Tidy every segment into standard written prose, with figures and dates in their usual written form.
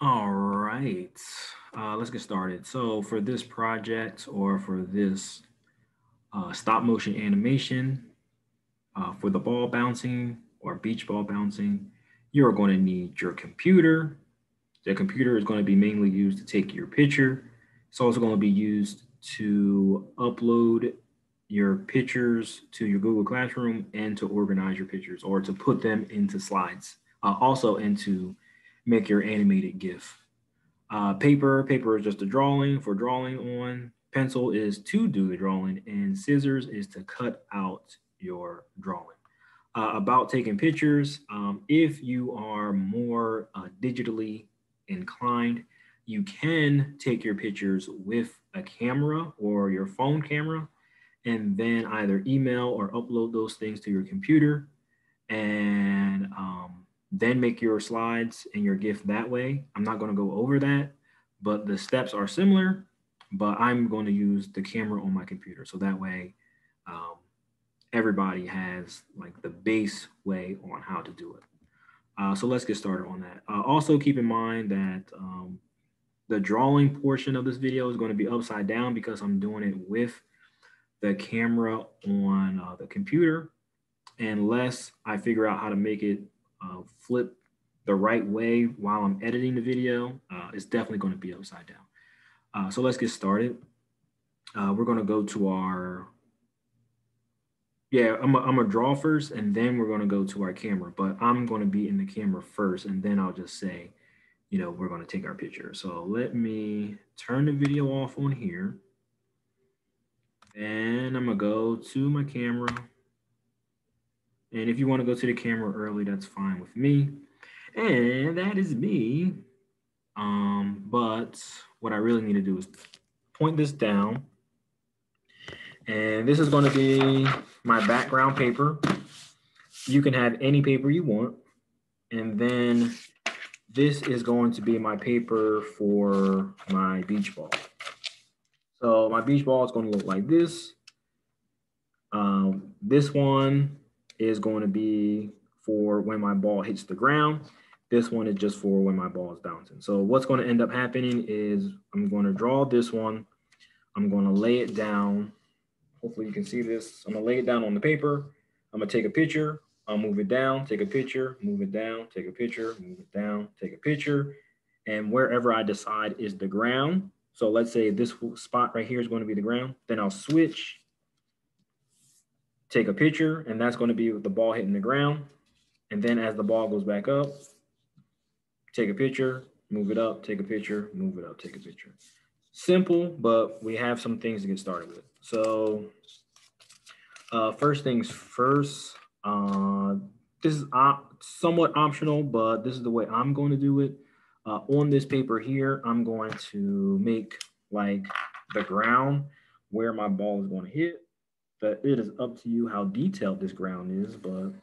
All right, let's get started. So for this project or for this stop motion animation for the ball bouncing or beach ball bouncing, you're going to need your computer. The computer is going to be mainly used to take your picture. It's also going to be used to upload your pictures to your Google Classroom and to organize your pictures or to put them into slides, also and to make your animated GIF. Paper is just a drawing for drawing on. Pencil is to do the drawing, and scissors is to cut out your drawing. About taking pictures, if you are more digitally inclined, you can take your pictures with a camera or your phone camera, and then either email or upload those things to your computer, and then make your slides and your GIF that way. I'm not going to go over that, but the steps are similar, but I'm going to use the camera on my computer. So that way, um, everybody has like the base way on how to do it. So let's get started on that. Also keep in mind that the drawing portion of this video is going to be upside down because I'm doing it with the camera on the computer. Unless I figure out how to make it flip the right way while I'm editing the video, it's definitely going to be upside down. So let's get started. We're going to go to our, I'm going to draw first and then we're going to go to our camera, but I'm going to be in the camera first and then I'll just say, we're going to take our picture. So let me turn the video off on here. And I'm going to go to my camera. And if you want to go to the camera early, that's fine with me. And that is me. But what I really need to do is point this down. And this is going to be my background paper. You can have any paper you want. And then this is going to be my paper for my beach ball. So my beach ball is going to look like this. This one is going to be for when my ball hits the ground. This one is just for when my ball is bouncing. So what's going to end up happening is I'm going to draw this one. I'm going to lay it down. Hopefully you can see this. I'm going to lay it down on the paper. I'm going to take a picture. I'll move it down, take a picture, move it down, take a picture, move it down, take a picture. And wherever I decide is the ground. So let's say this spot right here is going to be the ground. Then I'll switch, take a picture, and that's going to be with the ball hitting the ground. And then as the ball goes back up, take a picture, move it up, take a picture, move it up, take a picture. Simple, but we have some things to get started with. So first things first, this is somewhat optional, but this is the way I'm going to do it. On this paper here, I'm going to make like the ground where my ball is going to hit. But it is up to you how detailed this ground is, but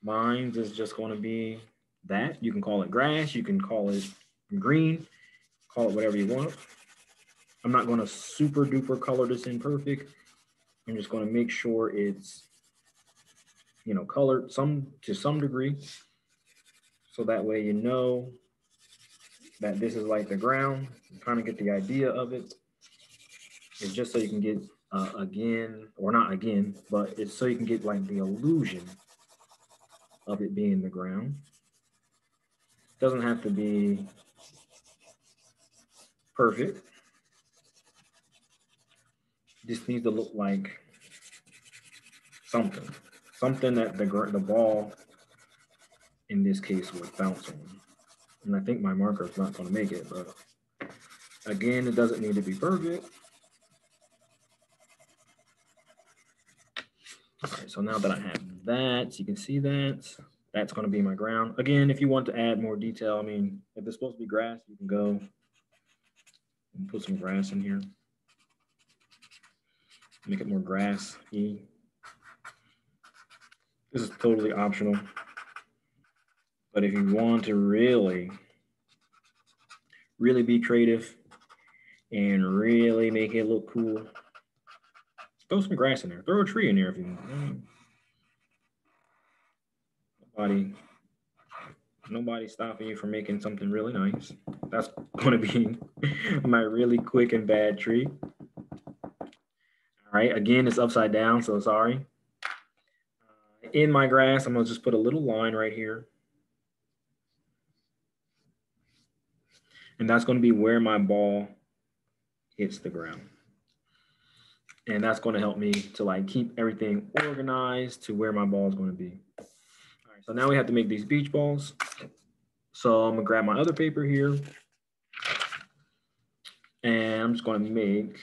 mine is just going to be that. You can call it grass, you can call it green, call it whatever you want. I'm not going to super duper color this in perfect. I'm just going to make sure it's, colored to some degree. So that way you know that this is like the ground. You kind of get the idea of it. It's just so you can get again, or not again, but it's so you can get like the illusion of it being the ground. Doesn't have to be perfect. Just needs to look like something that the ball in this case would bounce on. And I think my marker is not going to make it, but again, it doesn't need to be perfect. All right, so now that I have that, you can see that's going to be my ground. Again, if you want to add more detail, I mean, if it's supposed to be grass, you can go and put some grass in here. Make it more grassy. This is totally optional. But if you want to really be creative and really make it look cool, throw some grass in there. Throw a tree in there if you want. Nobody Nobody's stopping you from making something really nice. That's going to be my really quick and bad tree. All right, again, it's upside down, so sorry. In my grass, I'm going to just put a little line right here. And that's going to be where my ball hits the ground. And that's going to help me to like keep everything organized to where my ball is going to be. All right, so now we have to make these beach balls. So I'm going to grab my other paper here. And I'm just going to make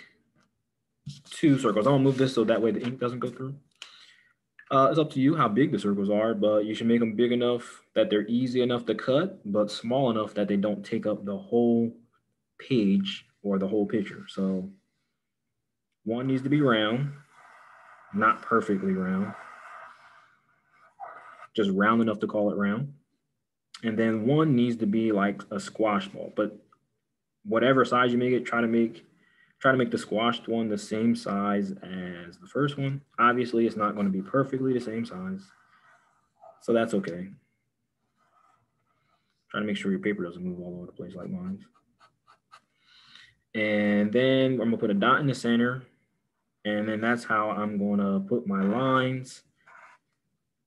2 circles. I'm going to move this so that way the ink doesn't go through. It's up to you how big the circles are, but you should make them big enough that they're easy enough to cut, but small enough that they don't take up the whole page or the whole picture. So one needs to be round, not perfectly round, just round enough to call it round. And then one needs to be like a squash ball, but whatever size you make it, try to make the squashed one the same size as the first one. Obviously, it's not going to be perfectly the same size, so that's okay. Try to make sure your paper doesn't move all over the place like mine. And then I'm gonna put a dot in the center, and then that's how I'm gonna put my lines,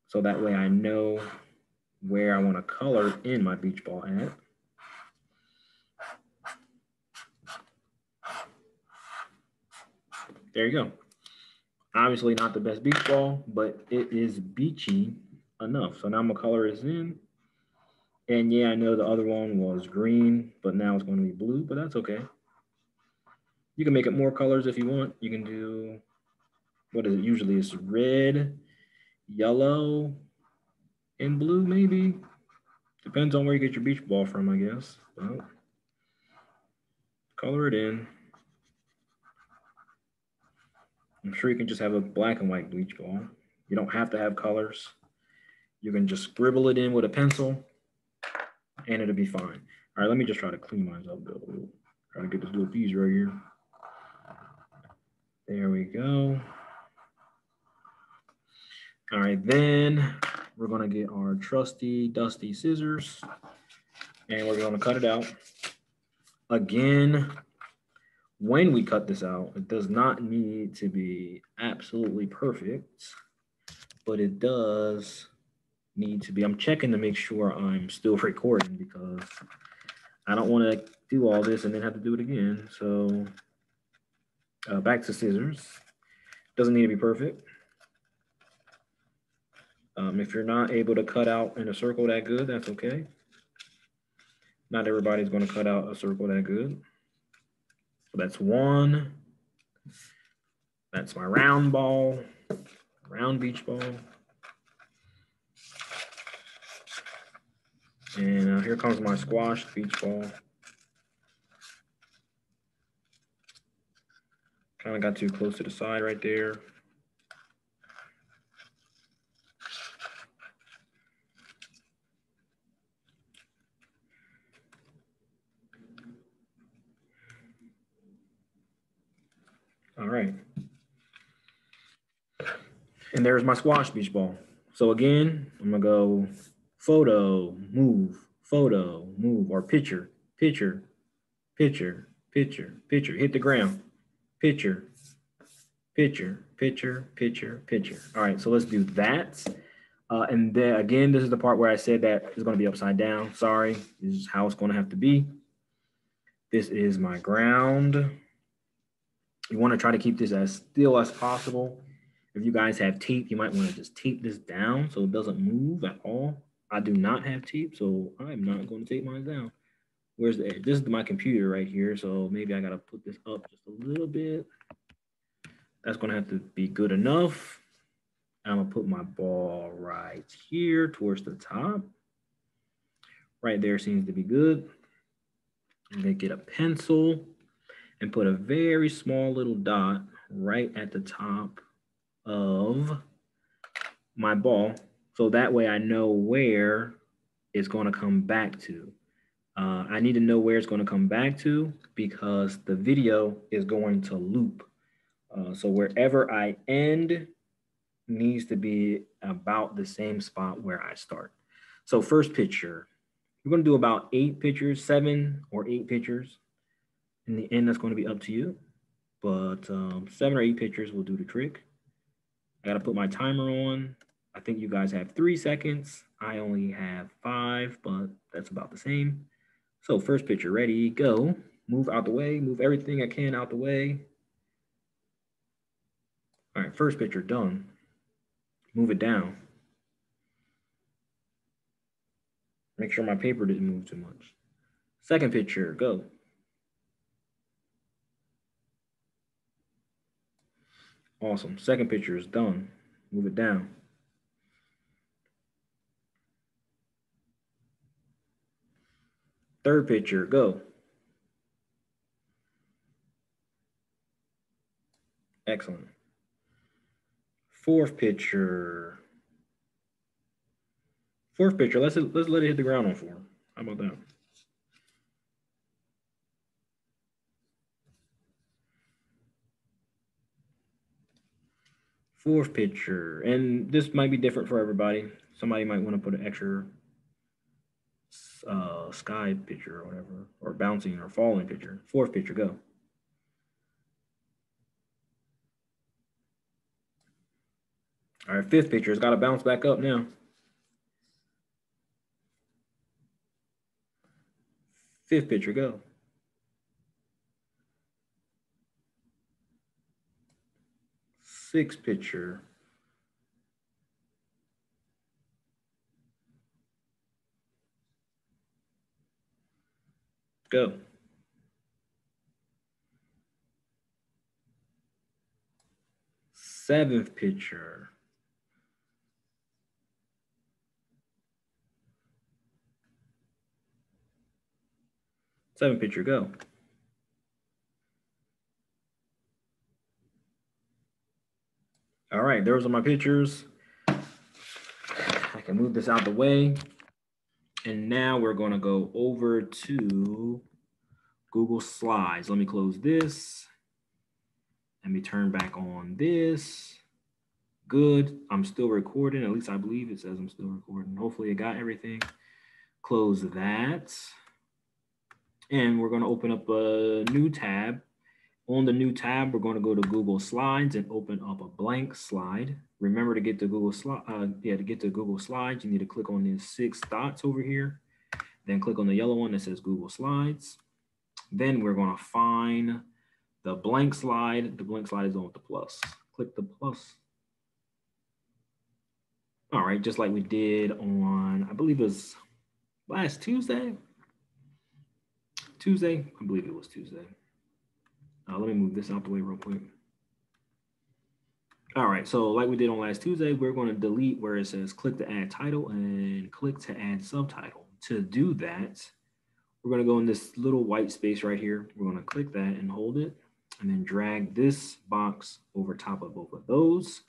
so that way I know where I want to color in my beach ball at. There you go. Obviously not the best beach ball, but it is beachy enough. So now I'm gonna color this in. And yeah, I know the other one was green, but now it's going to be blue, but that's okay. You can make it more colors if you want. You can do, what is it? Usually it's red, yellow, and blue maybe. Depends on where you get your beach ball from, I guess. But color it in. I'm sure you can just have a black and white beach ball. You don't have to have colors. You can just scribble it in with a pencil and it'll be fine. All right, let me just try to clean mine up though. Try to get this little piece right here. There we go. All right, then we're gonna get our trusty, dusty scissors and we're gonna cut it out. Again, when we cut this out, it does not need to be absolutely perfect, but it does need to be. I'm checking to make sure I'm still recording because I don't want to do all this and then have to do it again. So back to scissors. Doesn't need to be perfect. If you're not able to cut out in a circle that good, that's okay. Not everybody's going to cut out a circle that good. So that's one. That's my round ball, round beach ball. And here comes my squash beach ball. Kind of got too close to the side right there. All right. And there's my squash beach ball. So again, I'm gonna go photo, move, or picture, picture, picture, picture, picture, hit the ground, picture, picture, picture, picture, picture. All right, so let's do that. And then again, this is the part where I said that it's gonna be upside down. Sorry, this is how it's gonna have to be. This is my ground. You wanna try to keep this as still as possible. If you guys have tape, you might want to just tape this down so it doesn't move at all. I do not have tape, so I'm not going to tape mine down. Where's the edge? This is my computer right here, so maybe I got to put this up just a little bit. That's going to have to be good enough. I'm going to put my ball right here towards the top. Right there seems to be good. I'm going to get a pencil and put a very small little dot right at the top of my ball, so that way I know where it's going to come back to. I need to know where it's going to come back to because the video is going to loop. So wherever I end needs to be about the same spot where I start. So first picture, We're going to do about 8 pictures, 7 or 8 pictures. In the end, that's going to be up to you. But 7 or 8 pictures will do the trick. I got to put my timer on. I think you guys have 3 seconds. I only have 5, but that's about the same. So first picture, ready, go. Move out the way, move everything I can out the way. All right, first picture, done. Move it down. Make sure my paper didn't move too much. Second picture, go. Awesome. Second picture is done. Move it down. Third picture, go. Excellent. Fourth picture. Fourth picture, let's let it hit the ground on 4. How about that? Fourth picture, and this might be different for everybody. Somebody might want to put an extra sky picture or whatever, or bouncing or falling picture. Fourth picture, go. All right, fifth picture, it's got to bounce back up now. Fifth picture, go. Sixth picture. Go. Seventh picture. Seventh picture, go. All right, those are my pictures. I can move this out the way. And now we're going to go over to Google Slides. Let me close this. Let me turn back on this. Good. I'm still recording. At least I believe it says I'm still recording. Hopefully it got everything. Close that. And we're going to open up a new tab. On the new tab, we're going to go to Google Slides and open up a blank slide. Remember to get to Google Slides, you need to click on these 6 dots over here. Then click on the yellow one that says Google Slides. Then we're going to find the blank slide. The blank slide is on with the plus. Click the plus. All right, just like we did on, I believe it was last Tuesday. I believe it was Tuesday. Let me move this out the way real quick. All right, so like we did on last Tuesday, we're going to delete where it says click to add title and click to add subtitle. To do that, we're going to go in this little white space right here. We're going to click that and hold it, and then drag this box over top of both of those,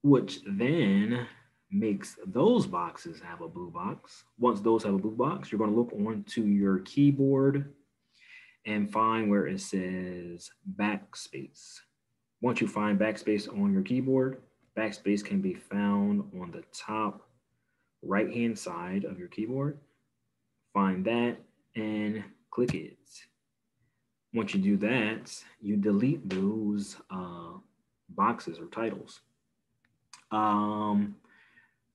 which then makes those boxes have a blue box. Once those have a blue box, you're going to look onto your keyboard and find where it says backspace. Once you find backspace on your keyboard, backspace can be found on the top right-hand side of your keyboard. Find that and click it. Once you do that, you delete those boxes or titles.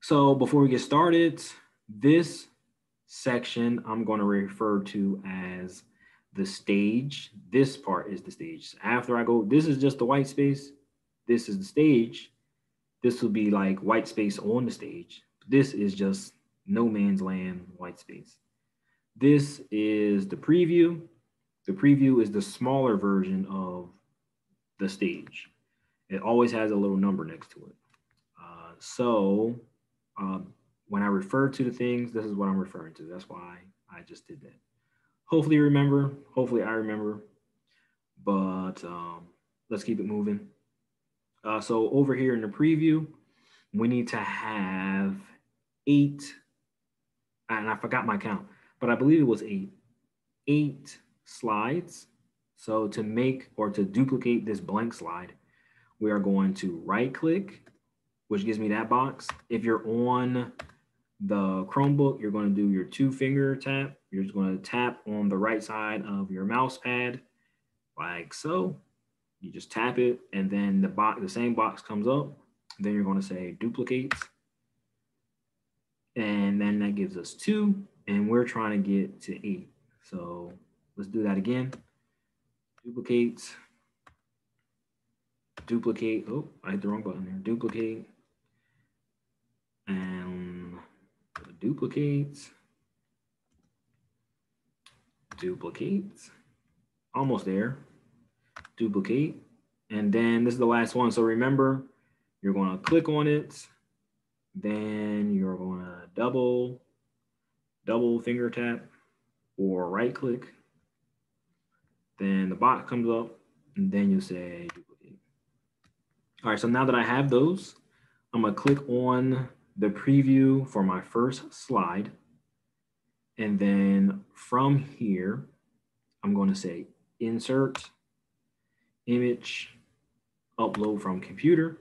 So before we get started, this section I'm going to refer to as the stage. This part is the stage. After I go, this is just the white space. This is the stage. This will be like white space on the stage. This is just no man's land white space. This is the preview. The preview is the smaller version of the stage. It always has a little number next to it. When I refer to the things, this is what I'm referring to. That's why I just did that. Hopefully you remember. Hopefully I remember. But let's keep it moving. So over here in the preview, we need to have 8, and I forgot my count, but I believe it was 8 slides. So to make or to duplicate this blank slide, we are going to right click, which gives me that box. If you're on The Chromebook, you're going to do your 2-finger tap. You're just going to tap on the right side of your mouse pad like so. You just tap it, and then the same box comes up. Then you're going to say duplicate, and then that gives us 2, and we're trying to get to 8. So let's do that again. Duplicate, duplicate. Oh, I hit the wrong button there. Duplicate, and duplicate, duplicate. Almost there. Duplicate, and then this is the last one. So remember, you're going to click on it, then you're going to double finger tap or right click, then the box comes up, and then you say duplicate. All right, so now that I have those, I'm going to click on the preview for my first slide, and then from here I'm going to say insert image, upload from computer.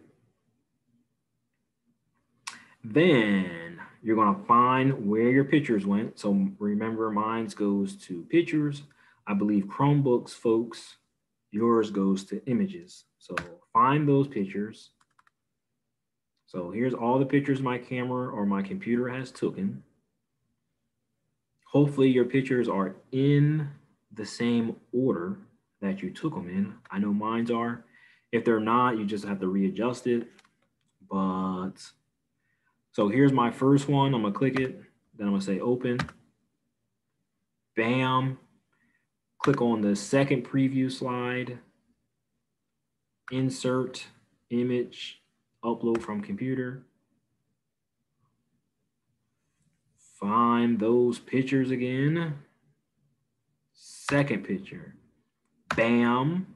Then you're going to find where your pictures went. So remember, mine goes to pictures. I believe Chromebooks, folks, yours goes to images. So find those pictures. So here's all the pictures my camera or my computer has taken. Hopefully your pictures are in the same order that you took them in. I know mine's are. If they're not, you just have to readjust it. But so here's my first one. I'm gonna click it. Then I'm gonna say open. Bam. Click on the second preview slide. Insert image, upload from computer. Find those pictures again. Second picture. Bam.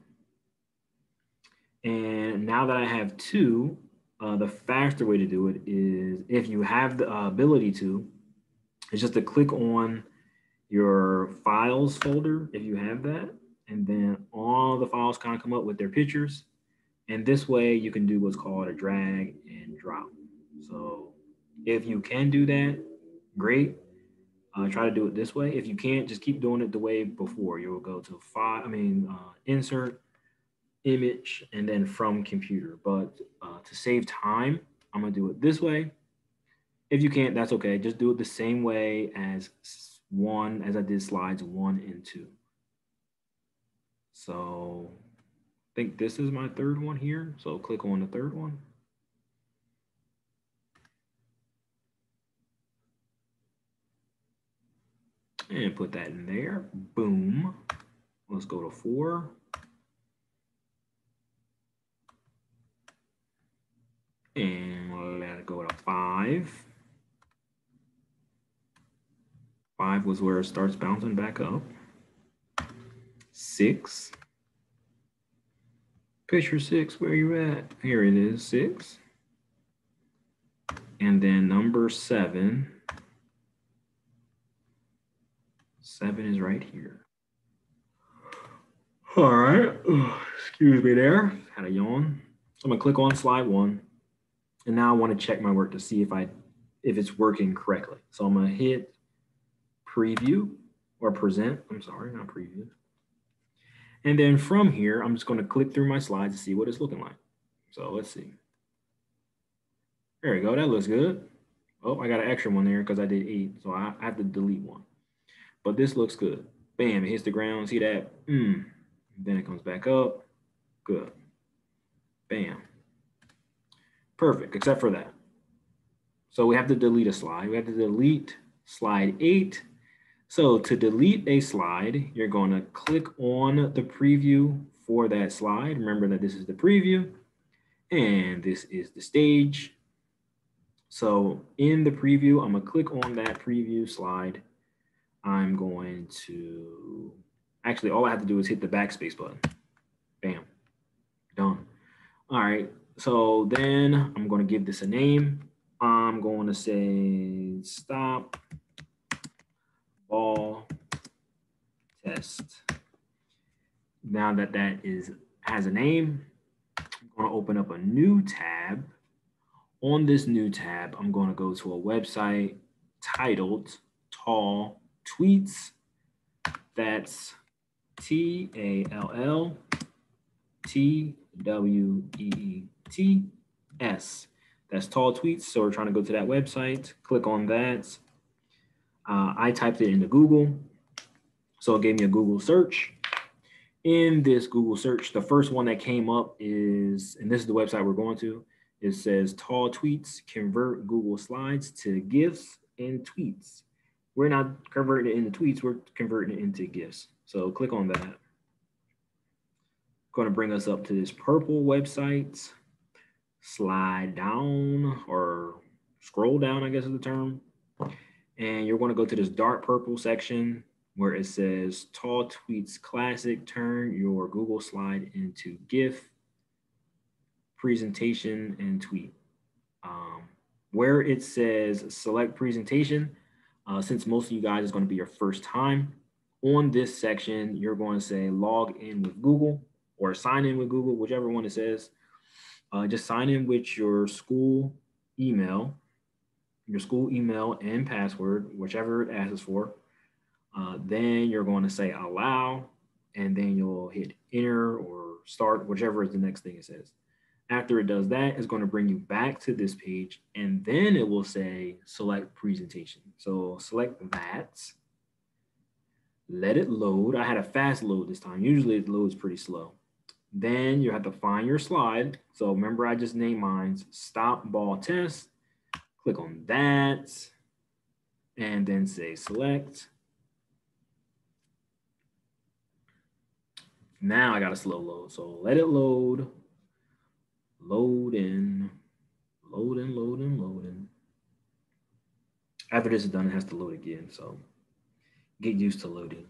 And now that I have 2, the faster way to do it is, if you have the ability to, is just to click on your files folder, if you have that, and then all the files kind of come up with their pictures. And this way you can do what's called a drag and drop. So if you can do that, great. Try to do it this way. If you can't, just keep doing it the way before. You'll go to insert, image, and then from computer. But to save time, I'm gonna do it this way. If you can't, that's okay. Just do it the same way as I did slides 1 and 2. So I think this is my third one here. So click on the third one. And put that in there. Boom. Let's go to 4. And let it go to 5. 5 was where it starts bouncing back up. 6. Picture 6, where you at? Here it is, 6. And then number 7. 7 is right here. All right, excuse me there, had a yawn. So I'm gonna click on slide 1. And now I wanna check my work to see if it's working correctly. So I'm gonna hit preview or present, I'm sorry, not preview. And then from here, I'm just gonna click through my slides to see what it's looking like. So let's see. There we go, that looks good. Oh, I got an extra one there because I did 8, so I have to delete one. But this looks good. Bam, it hits the ground, see that? Then it comes back up, good. Bam. Perfect, except for that. So we have to delete a slide. We have to delete slide 8. So to delete a slide, you're going to click on the preview for that slide. Remember that this is the preview and this is the stage. So in the preview, I'm going to click on that preview slide. I'm going to, actually, all I have to do is hit the backspace button. Bam, done. All right, so then I'm going to give this a name. I'm going to say stop ball test. Now that has a name, I'm going to open up a new tab. On this new tab, I'm going to go to a website Untitled Tall Tweets. That's TALLTWEETS. That's Tall Tweets. So we're trying to go to that website. Click on that. I typed it into Google. So it gave me a Google search. In this Google search, the first one that came up is, and this is the website we're going to, it says Tall Tweets Convert Google Slides to GIFs and Tweets. We're not converting it into tweets, we're converting it into GIFs. So click on that. Going to bring us up to this purple website. Slide down or scroll down, I guess is the term. And you're going to go to this dark purple section where it says Tall Tweets Classic, turn your Google slide into GIF, presentation, and tweet. Where it says select presentation, since most of you guys is going to be your first time, on this section, you're going to say log in with Google or sign in with Google, whichever one it says. Just sign in with your school email and password, whichever it asks for. Then you're going to say allow, and then you'll hit enter or start, whichever is the next thing it says. After it does that, it's going to bring you back to this page, and then it will say select presentation. So select that, let it load. I had a fast load this time. Usually it loads pretty slow. Then you have to find your slide. So remember, I just named mine Stop Ball Test. Click on that, and then say select. Now I got a slow load. So let it load. Load in. After this is done, it has to load again. So get used to loading.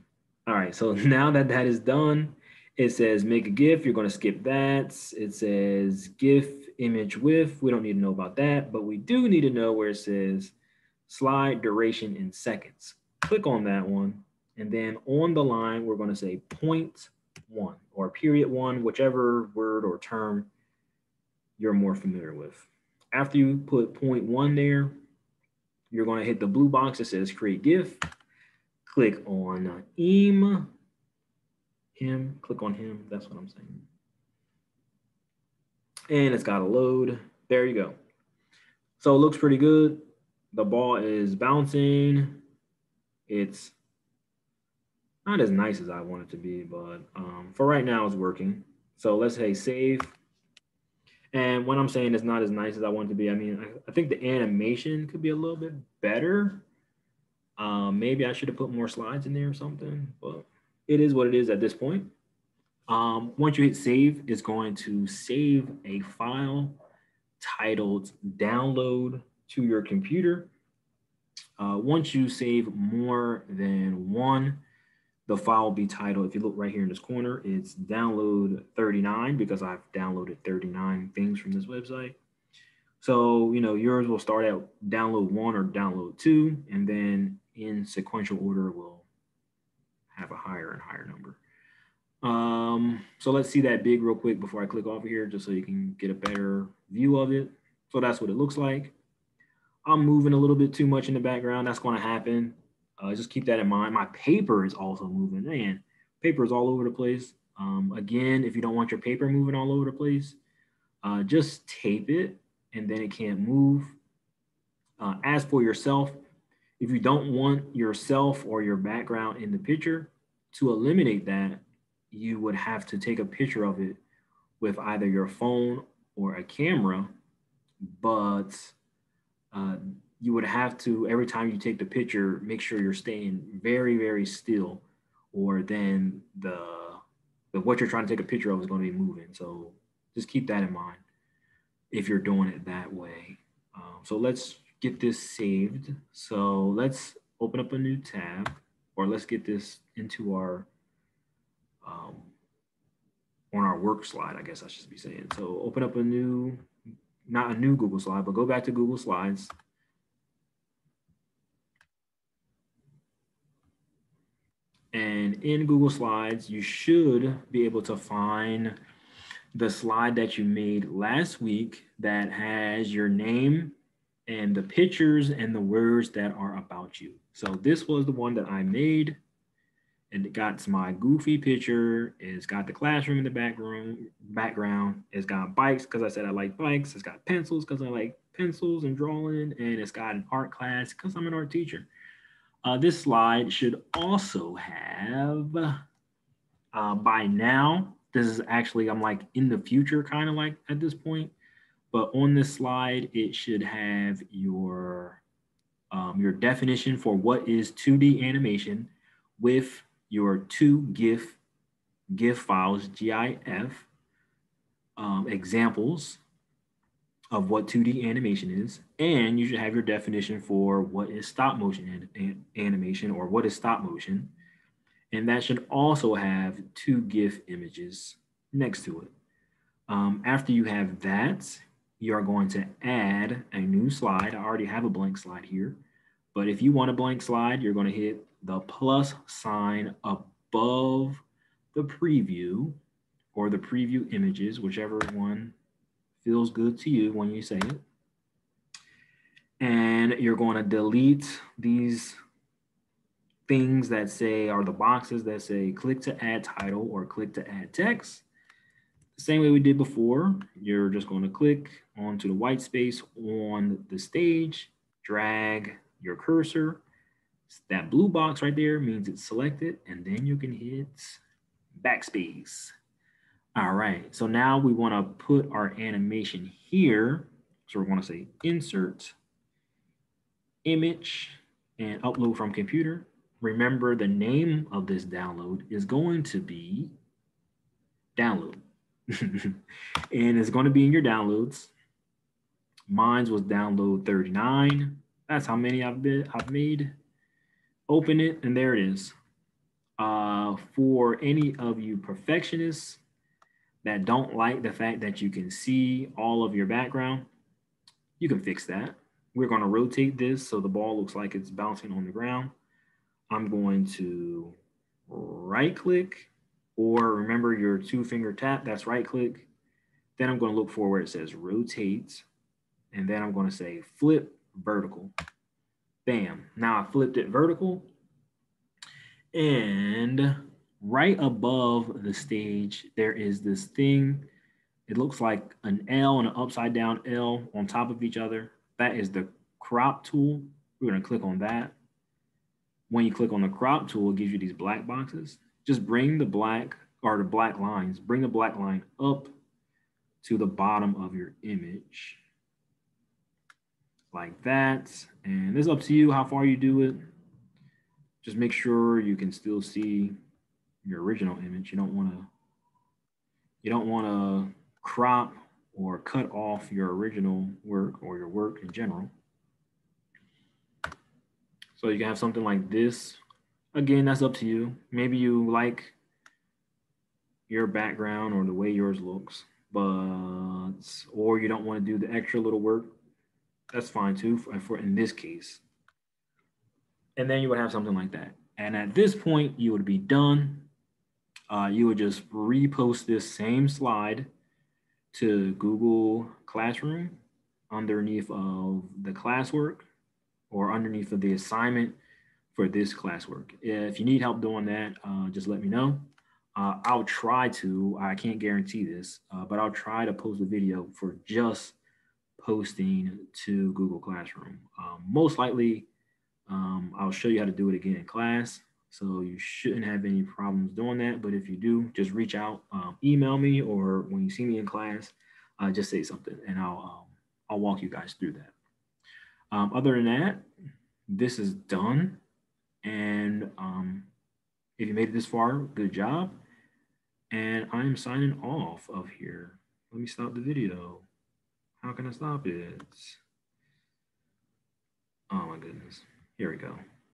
All right, so now that that is done, it says make a GIF. You're going to skip that. It says GIF image width. We don't need to know about that, but we do need to know where it says slide duration in seconds. Click on that one. And then on the line, we're going to say 0.1 or period 1, whichever word or term you're more familiar with. After you put 0.1 there, you're going to hit the blue box that says create GIF. Click on him, click on him, that's what I'm saying. And it's got to load. There you go. So it looks pretty good. The ball is bouncing. It's not as nice as I want it to be, but for right now it's working. So let's say save. And when I'm saying it's not as nice as I want it to be, I mean, I think the animation could be a little bit better. Maybe I should have put more slides in there or something, but it is what it is at this point. Once you hit save, it's going to save a file titled download to your computer. Once you save more than one, the file will be titled, if you look right here in this corner, it's download 39 because I've downloaded 39 things from this website. So, you know, yours will start at download 1 or download 2, and then in sequential order will have a higher and higher number. So let's see that big real quick before I click off of here, just so you can get a better view of it. So that's what it looks like. I'm moving a little bit too much in the background. That's going to happen. Just keep that in mind. My paper is also moving. Man, paper is all over the place. Again, if you don't want your paper moving all over the place, just tape it and then it can't move. As for yourself, if you don't want yourself or your background in the picture, to eliminate that, you would have to take a picture of it with either your phone or a camera, but you would have to, every time you take the picture, make sure you're staying very, very still, or then the what you're trying to take a picture of is going to be moving. So just keep that in mind if you're doing it that way. So let's get this saved. So let's open up a new tab, or let's get this into our, on our work slide, I guess I should be saying. So open up a new, not a new Google slide, but go back to Google Slides. And in Google Slides, you should be able to find the slide that you made last week that has your name and the pictures and the words that are about you. So this was the one that I made, and it got my goofy picture. It's got the classroom in the background. It's got bikes because I said I like bikes. It's got pencils because I like pencils and drawing, and it's got an art class because I'm an art teacher. This slide should also have, by now, this is actually, I'm like in the future, kind of like at this point, but on this slide, it should have your definition for what is 2D animation with your two GIF files, GIF, examples of what 2D animation is, and you should have your definition for what is stop motion animation or what is stop motion. And that should also have two GIF images next to it. After you have that, you are going to add a new slide. I already have a blank slide here, but if you want a blank slide, you're going to hit the plus sign above the preview or the preview images, whichever one feels good to you when you say it. And you're going to delete these things that say, are the boxes that say click to add title or click to add text. The same way we did before, you're just going to click onto the white space on the stage, drag your cursor. That blue box right there means it's selected, and then you can hit backspace. All right, so now we want to put our animation here. So we're going to say insert, image, and upload from computer. Remember, the name of this download is going to be download. And it's going to be in your downloads. Mine was download 39. That's how many I've made. Open it, and there it is. For any of you perfectionists that don't like the fact that you can see all of your background, you can fix that. We're going to rotate this so the ball looks like it's bouncing on the ground. I'm going to right click, or remember your 2-finger tap, that's right click. Then I'm going to look for where it says rotate, and then I'm going to say flip vertical. Bam. Now I flipped it vertical, and right above the stage, there is this thing. It looks like an L and an upside down L on top of each other. That is the crop tool. We're going to click on that. When you click on the crop tool, it gives you these black boxes. Just bring the black lines, bring the black line up to the bottom of your image like that. And it's up to you how far you do it. Just make sure you can still see your original image. You don't want to crop or cut off your original work or your work in general. So you can have something like this. Again, that's up to you. Maybe you like your background or the way yours looks, or you don't want to do the extra little work. That's fine too for in this case. And then you would have something like that. And at this point, you would be done. You would just repost this same slide to Google Classroom underneath of the classwork or underneath of the assignment for this classwork. If you need help doing that, just let me know. I'll try to, I can't guarantee this, but I'll try to post a video for just posting to Google Classroom. Most likely, I'll show you how to do it again in class. So you shouldn't have any problems doing that. But if you do, just reach out, email me, or when you see me in class, just say something, and I'll walk you guys through that. Other than that, this is done. And if you made it this far, good job. And I'm signing off of here. Let me stop the video. How can I stop it? Oh my goodness. Here we go.